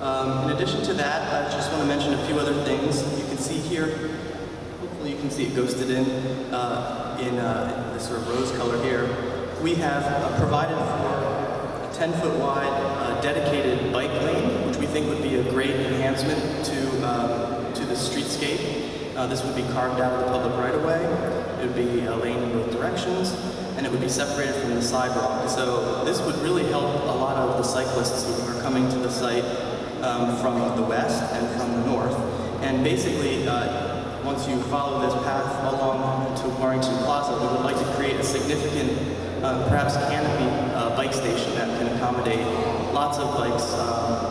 In addition to that, I just want to mention a few other things. You can see here, hopefully you can see it ghosted in this sort of rose color here. We have provided for a 10-foot wide dedicated bike lane, which we think would be a great enhancement to the streetscape. This would be carved out of the public right-of-way. It would be a lane in both directions, and it would be separated from the sidewalk. So this would really help a lot of the cyclists who are coming to the site from the west and from the north. And basically, once you follow this path along to Warrington Plaza, we would like to create a significant, perhaps canopy bike station that can accommodate lots of bikes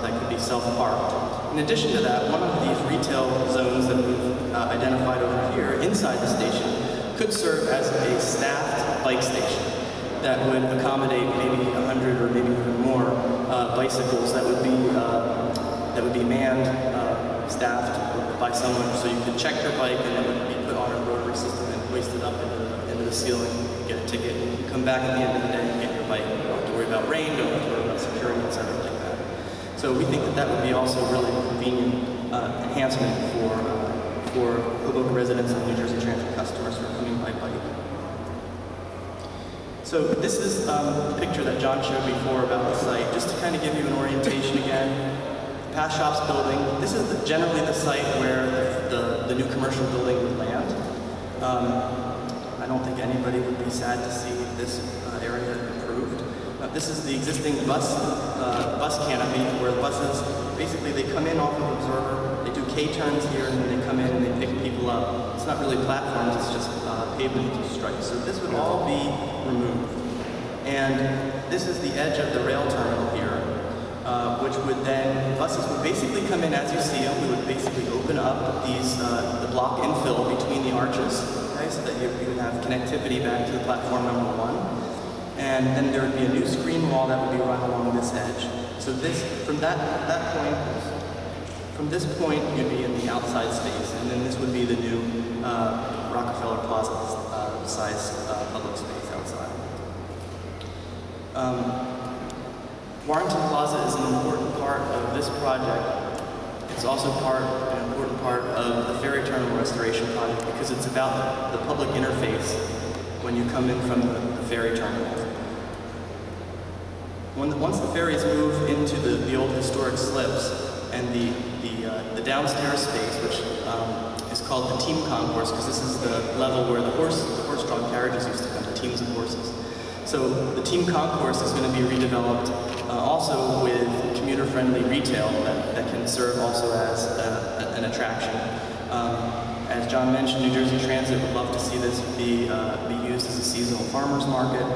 that could be self-parked. In addition to that, one of these retail zones that we've identified over here inside the station could serve as a staffed bike station that would accommodate maybe 100 or maybe even more bicycles that would be manned, staffed by someone, so you could check your bike and it would be put on a rotary system and hoisted up into the ceiling, get a ticket, and come back at the end of the day and get your bike. You don't have to worry about rain, don't have to worry about security, etc. like that. So we think that that would be also a really convenient enhancement for Hoboken residents and New Jersey Transit customers who are coming by bike. So this is the picture that John showed before about the site, just to kind of give you an orientation again. Past Shops building, this is generally the site where the new commercial building would land. I don't think anybody would be sad to see this area improved. This is the existing bus canopy where the buses, basically they come in off of Observer, they do K-turns here, and then they come in and they pick people up. It's not really platforms, it's just pavement stripes. So this would all be removed. And this is the edge of the rail terminal here, which would then, buses would basically come in as you see them. We would basically open up the block infill between the arches, okay, so that you would have connectivity back to the platform number 1. And then there would be a new screen wall that would be run along this edge. So this, from that point, from this point, you'd be in the outside space, and then this would be the new Rockefeller Plaza size public space outside. Warrington Plaza is an important part of this project. It's also an important part of the ferry terminal restoration project because it's about the public interface when you come in from the ferry terminal. Once the ferries move into the old historic slips and the downstairs space, which is called the team concourse, because this is the level where the horse-drawn carriages used to come, the teams of horses. So the team concourse is going to be redeveloped also with commuter-friendly retail that can serve also as an attraction. As John mentioned, New Jersey Transit would love to see this be used as a seasonal farmers market,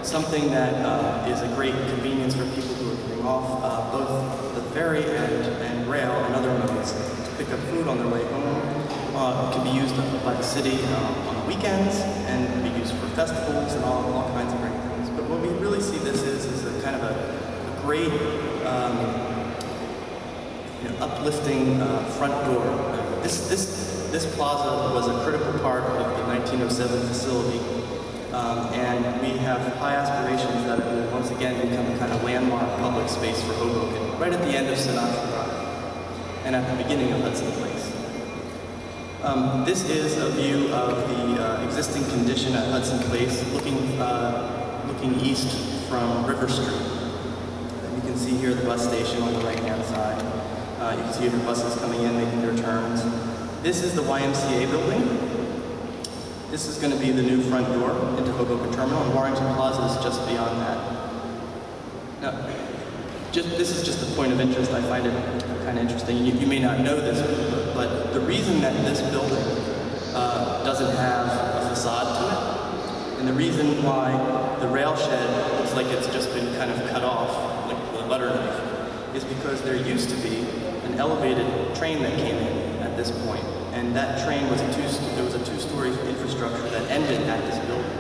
something that is a great convenience for people who are getting off both the ferry and rail and other modes to pick up food on their way home. It can be used by the city on the weekends and be used for festivals and all kinds of great things. But what we really see this is a kind of a great uplifting front door. This plaza was a critical part of the 1907 facility, and we have high aspirations that it will once again become a kind of landmark public space for Hoboken, right at the end of Sinatra Drive and at the beginning of Hudson Place. This is a view of the existing condition at Hudson Place, looking east from River Street. You can see here the bus station on the right-hand side. You can see the buses coming in, making their turns. This is the YMCA building. This is going to be the new front door into Hoboken Terminal, and Warrington Plaza is just beyond that. Now, this is just a point of interest. I find it kind of interesting. You may not know this, but the reason that this building doesn't have a facade to it, and the reason why the rail shed looks like it's just been kind of cut off, like with a butter knife, is because there used to be an elevated train that came in at this point, and that train was there was a two-story infrastructure that ended at this building.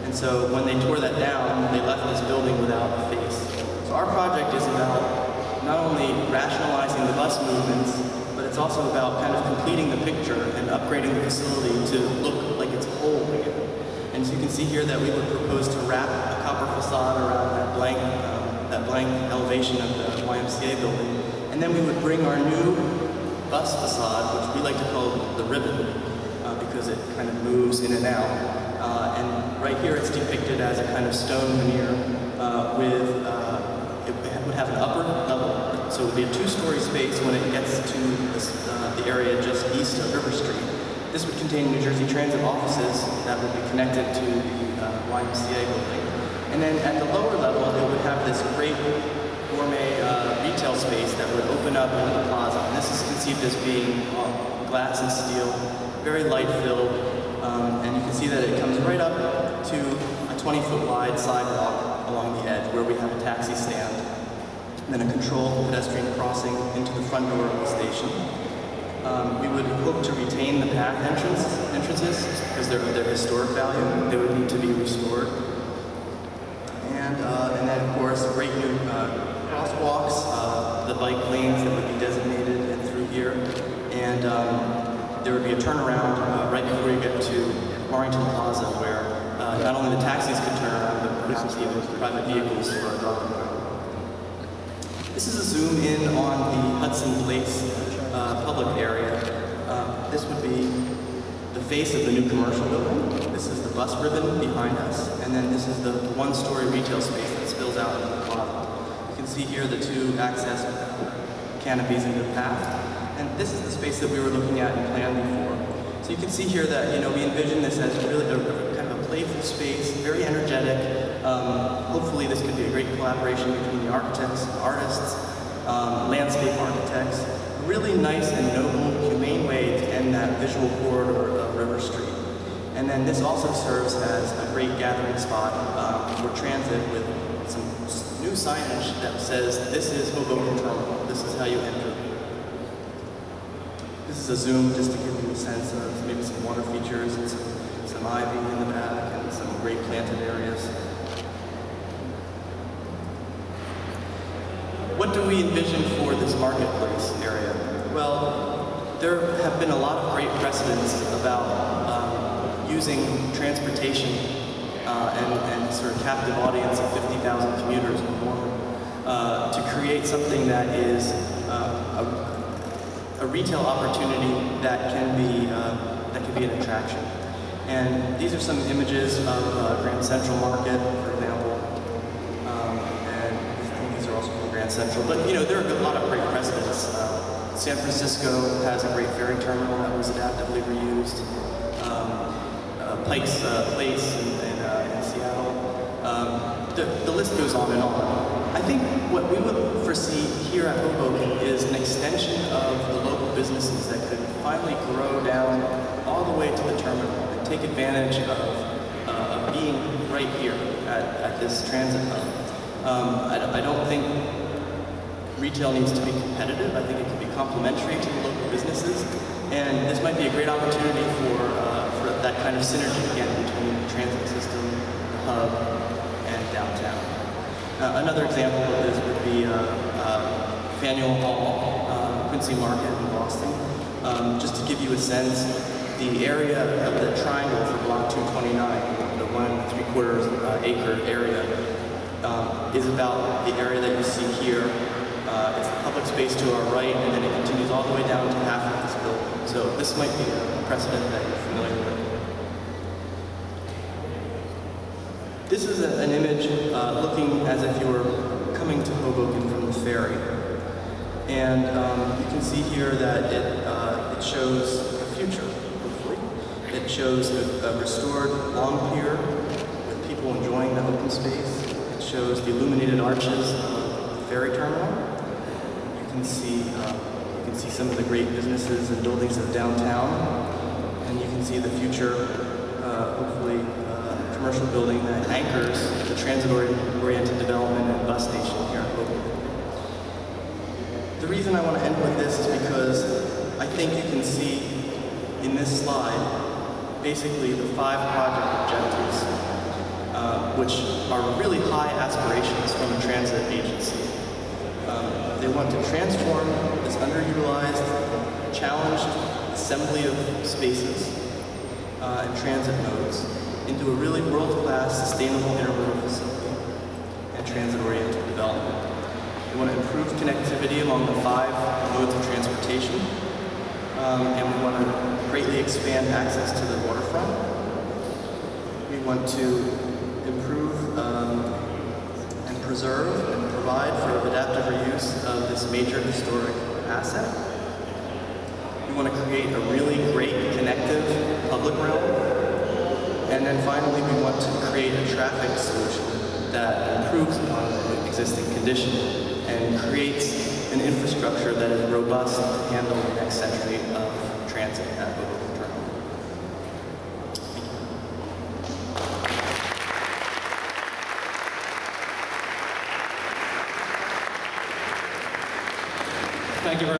And so when they tore that down, they left this building without a face. So our project is about not only rationalizing the bus movements, but it's also about kind of completing the picture and upgrading the facility to look like it's whole again. And so you can see here that we would propose to wrap a copper facade around that blank elevation of the YMCA building, and And then we would bring our new bus facade, which we like to call the ribbon, because it kind of moves in and out. And right here it's depicted as a kind of stone veneer it would have an upper level, so it would be a two-story space when it gets to the area just east of River Street. This would contain New Jersey Transit offices that would be connected to the YMCA building. And then at the lower level, it would have this great gourmet retail space that would open up into the plaza. And this is conceived as being glass and steel, very light-filled, and you can see that it comes right up to a 20-foot wide sidewalk along the edge where we have a taxi stand, and then a controlled pedestrian crossing into the front door of the station. We would hope to retain the path entrances because they're of their historic value. They would need to be restored. And then, of course, great new crosswalks, the bike lanes that would be designated and through here. And there would be a turnaround right before you get to Warrington Plaza where not only the taxis could turn around, but perhaps even private vehicles for a drop. This is a zoom in on the Hudson Place public area. This would be the face of the new commercial building. This is the bus ribbon behind us, and then this is the one-story retail space that spills out into the plaza. You can see here the two access canopies into the path, and this is the space that we were looking at and planned before. So you can see here that we envision this as really kind of a playful space, very energetic. Hopefully this could be a great collaboration between the architects, artists, landscape architects. Really nice and noble, humane way to end that visual corridor of River Street. And then this also serves as a great gathering spot for transit with some new signage that says, this is Hoboken Terminal, this is how you enter. This is a zoom just to give you a sense of maybe some water features and some ivy in the back and some great planted areas. What do we envision for this marketplace area? Well, there have been a lot of great precedents about using transportation and sort of captive audience of 50,000 commuters or more to create something that is a retail opportunity that can be an attraction. And these are some images of Grand Central Market, for example. Grand Central, but there are a lot of great precedents. San Francisco has a great ferry terminal that was adaptively reused. Pike's Place in Seattle. The list goes on and on. I think what we would foresee here at Hoboken is an extension of the local businesses that could finally grow down all the way to the terminal and take advantage of being right here at this transit hub. I don't think retail needs to be competitive. I think it can be complementary to the local businesses, and this might be a great opportunity for that kind of synergy again between the transit system, the hub, and downtown. Another example of this would be Faneuil Hall, Quincy Market in Boston. Just to give you a sense, the area of the triangle for Block 229, the 1 3/4 acre area, is about the area that you see here. It's the public space to our right, and then it continues all the way down to half of this building. So this might be a precedent that you're familiar with. This is an image looking as if you were coming to Hoboken from the ferry. And you can see here that it shows a future, hopefully. It shows a restored long pier with people enjoying the open space. It shows the illuminated arches of the ferry terminal. You can see some of the great businesses and buildings of downtown, and you can see the future, hopefully, commercial building that anchors the transit-oriented development and bus station here at Hoboken. The reason I want to end with this is because I think you can see in this slide basically the 5 project objectives, which are really high aspirations from a transit agency. They want to transform this underutilized, challenged assembly of spaces and transit nodes into a really world-class, sustainable intermodal facility and transit-oriented development. We want to improve connectivity among the 5 modes of transportation. And we want to greatly expand access to the waterfront. We want to improve and preserve and provide for adaptive reuse of this major historic asset. We want to create a really great connective public realm. And then finally, we want to create a traffic solution that improves upon the existing condition and creates an infrastructure that is robust to handle the next century of transit at Boca.